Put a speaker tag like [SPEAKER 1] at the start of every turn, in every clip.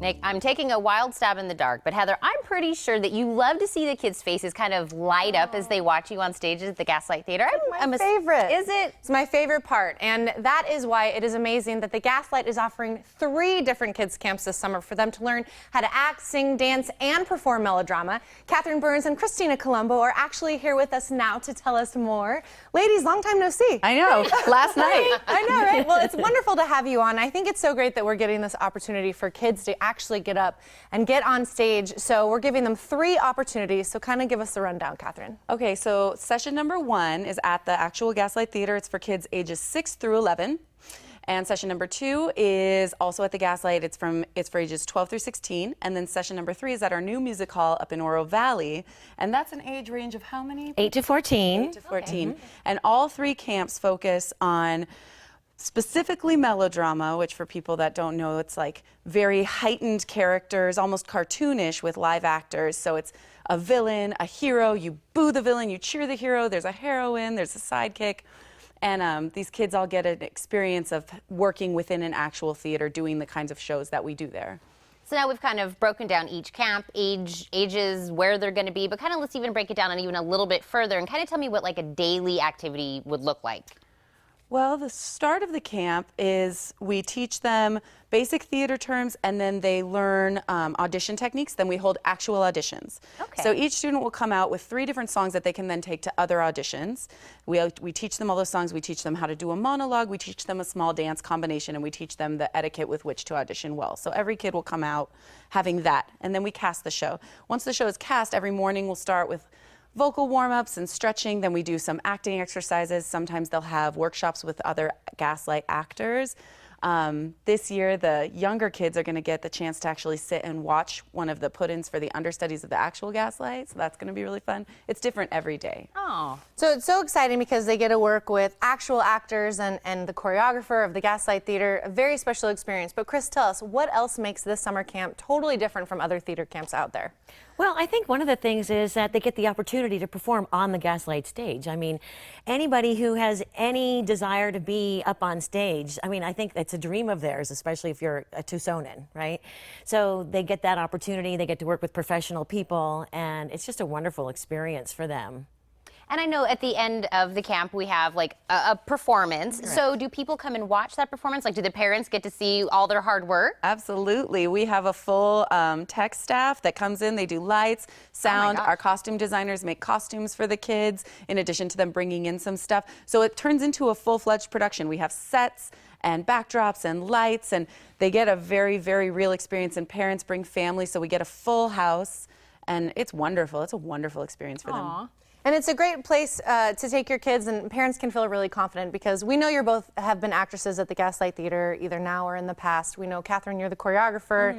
[SPEAKER 1] Nick, I'm taking a wild stab in the dark, but Heather, I'm pretty sure that you love to see the kids' faces kind of light up as they watch you on stage at the Gaslight Theater.
[SPEAKER 2] I'm my favorite.
[SPEAKER 1] Is it?
[SPEAKER 2] It's my favorite part, and that is why it is amazing that the Gaslight is offering 3 different kids' camps this summer for them to learn how to act, sing, dance, and perform melodrama. Catherine Burns and Christina Colombo are actually here with us now to tell us more. Ladies, long time no see.
[SPEAKER 1] I know, last night.
[SPEAKER 2] I know, right? Well, it's wonderful to have you on. I think it's so great that we're getting this opportunity for kids to actually get up and get on stage. So we're giving them 3 opportunities. So kind of give us the rundown, Catherine.
[SPEAKER 3] Okay, so session number 1 is at the actual Gaslight Theater. It's for kids ages 6 through 11. And session number 2 is also at the Gaslight. It's for ages 12 through 16. And then session number 3 is at our new music hall up in Oro Valley. And that's an age range of how many?
[SPEAKER 4] 8 to 14.
[SPEAKER 3] 8 to 14.
[SPEAKER 1] Okay.
[SPEAKER 3] And all 3 camps focus on specifically melodrama, which for people that don't know, it's like very heightened characters, almost cartoonish with live actors. So it's a villain, a hero, you boo the villain, you cheer the hero, there's a heroine, there's a sidekick. And these kids all get an experience of working within an actual theater, doing the kinds of shows that we do there.
[SPEAKER 1] So now we've kind of broken down each camp, ages, where they're going to be, but kind of let's even break it down and even a little bit further and kind of tell me what like a daily activity would look like.
[SPEAKER 3] Well, the start of the camp is we teach them basic theater terms, and then they learn audition techniques. Then we hold actual auditions.
[SPEAKER 1] Okay.
[SPEAKER 3] So each student will come out with 3 different songs that they can then take to other auditions. We teach them all those songs. We teach them how to do a monologue. We teach them a small dance combination, and we teach them the etiquette with which to audition well. So every kid will come out having that, and then we cast the show. Once the show is cast, every morning we'll start with vocal warm-ups and stretching, then we do some acting exercises. Sometimes they'll have workshops with other Gaslight actors. This year, the younger kids are going to get the chance to actually sit and watch one of the put-ins for the understudies of the actual Gaslight, so that's going to be really fun. It's different every day.
[SPEAKER 1] Oh.
[SPEAKER 2] So it's so exciting because they get to work with actual actors and the choreographer of the Gaslight Theater, a very special experience. But Chris, tell us, what else makes this summer camp totally different from other theater camps out there?
[SPEAKER 4] Well, I think one of the things is that they get the opportunity to perform on the Gaslight stage. I mean, anybody who has any desire to be up on stage, I mean, I think that's a dream of theirs, especially if you're a Tucsonan, right? So they get that opportunity, they get to work with professional people, and it's just a wonderful experience for them.
[SPEAKER 1] And I know at the end of the camp we have like a performance. Right. So do people come and watch that performance? Like do the parents get to see all their hard work?
[SPEAKER 3] Absolutely. We have a full tech staff that comes in. They do lights, sound.
[SPEAKER 1] Oh
[SPEAKER 3] our costume designers make costumes for the kids in addition to them bringing in some stuff. So it turns into a full-fledged production. We have sets and backdrops and lights, and they get a very, very real experience, and parents bring family, so we get a full house, and it's wonderful. It's a wonderful experience for them.
[SPEAKER 2] And it's a great place to take your kids, and parents can feel really confident because we know you both have been actresses at the Gaslight Theater either now or in the past. We know, Catherine, you're the choreographer.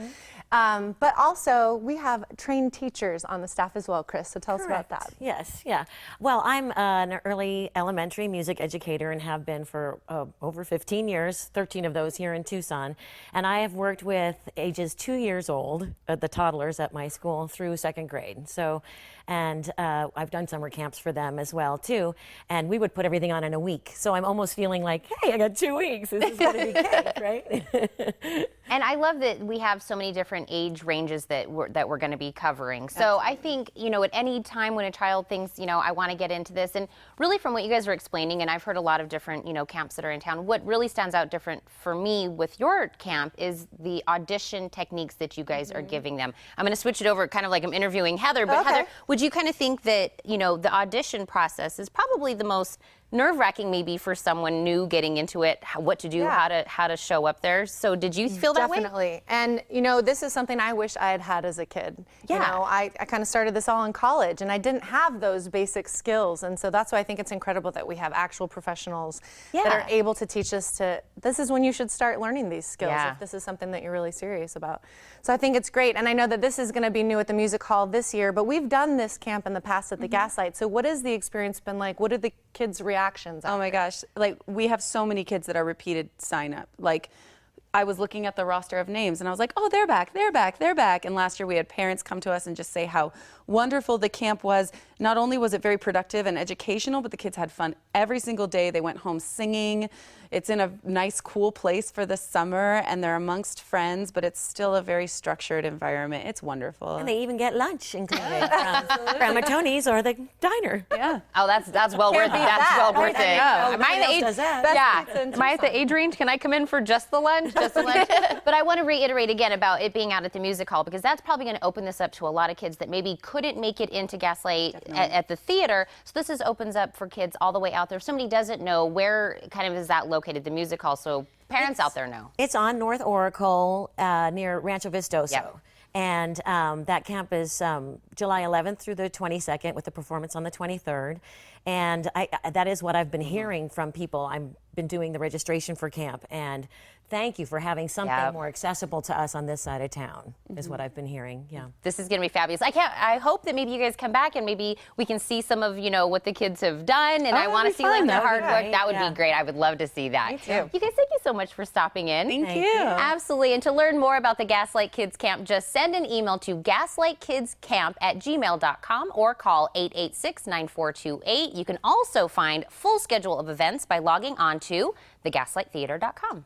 [SPEAKER 2] But also, we have trained teachers on the staff as well, Chris, so tell us about that.
[SPEAKER 4] Yes, yeah. Well, I'm an early elementary music educator and have been for over 15 years, 13 of those here in Tucson. And I have worked with ages 2 years old, the toddlers at my school, through 2nd grade. So, and I've done summer camps for them as well, too. And we would put everything on in a week. So I'm almost feeling like, hey, I got 2 weeks. This is going to be cake, right?
[SPEAKER 1] And I love that we have so many different age ranges that we're going to be covering. So I think, you know, at any time when a child thinks, you know, I want to get into this, and really from what you guys are explaining, and I've heard a lot of different, you know, camps that are in town, what really stands out different for me with your camp is the audition techniques that you guys are giving them. I'm going to switch it over kind of like I'm interviewing Heather, but Heather, would you kind of think that, you know, the audition process is probably the most nerve-wracking maybe for someone new getting into it, what to do, how to show up there. So did you feel that way?
[SPEAKER 2] Definitely. And, you know, this is something I wish I had had as a kid.
[SPEAKER 1] Yeah.
[SPEAKER 2] You know, I kind of started this all in college, and I didn't have those basic skills. And so that's why I think it's incredible that we have actual professionals that are able to teach us this is when you should start learning these skills if this is something that you're really serious about. So I think it's great. And I know that this is going to be new at the music hall this year, but we've done this camp in the past at the Gaslight. So what has the experience been like? What are the kids' reactions?
[SPEAKER 3] Oh my gosh, like we have so many kids that are repeated sign up. Like I was looking at the roster of names and I was like, oh, they're back, they're back, they're back. And last year we had parents come to us and just say how wonderful the camp was, not only was it very productive and educational, but the kids had fun every single day. They went home singing. It's in a nice, cool place for the summer, and they're amongst friends, but it's still a very structured environment. It's wonderful.
[SPEAKER 4] And they even get lunch included from Grandma Tony's or the diner.
[SPEAKER 3] Yeah.
[SPEAKER 1] Oh, that's well worth it. That's well worth it. Am I the age?
[SPEAKER 4] does that.
[SPEAKER 1] Yeah. Am I at the age range? Can I come in for just the lunch? Just the lunch. But I want to reiterate again about it being out at the music hall, because that's probably going to open this up to a lot of kids that maybe couldn't make it into Gaslight at the theater. So this opens up for kids all the way out there. If somebody doesn't know, where kind of is that located, the music hall, so parents out there know?
[SPEAKER 4] It's on North Oracle near Rancho Vistoso.
[SPEAKER 1] Yep.
[SPEAKER 4] And that camp is July 11th through the 22nd with the performance on the 23rd. And that is what I've been hearing from people. I've been doing the registration for camp. And thank you for having something more accessible to us on this side of town, is what I've been hearing. Yeah.
[SPEAKER 1] This is going to be fabulous. I hope that maybe you guys come back and maybe we can see some of, what the kids have done. And I want to see like their hard work. That would be great. I would love to see that.
[SPEAKER 2] Me too.
[SPEAKER 1] You guys, thank you so much for stopping in.
[SPEAKER 3] Thank you.
[SPEAKER 1] Absolutely. And to learn more about the Gaslight Kids Camp, just send an email to gaslightkidscamp@gmail.com or call 886-9428. You can also find full schedule of events by logging on to thegaslighttheater.com.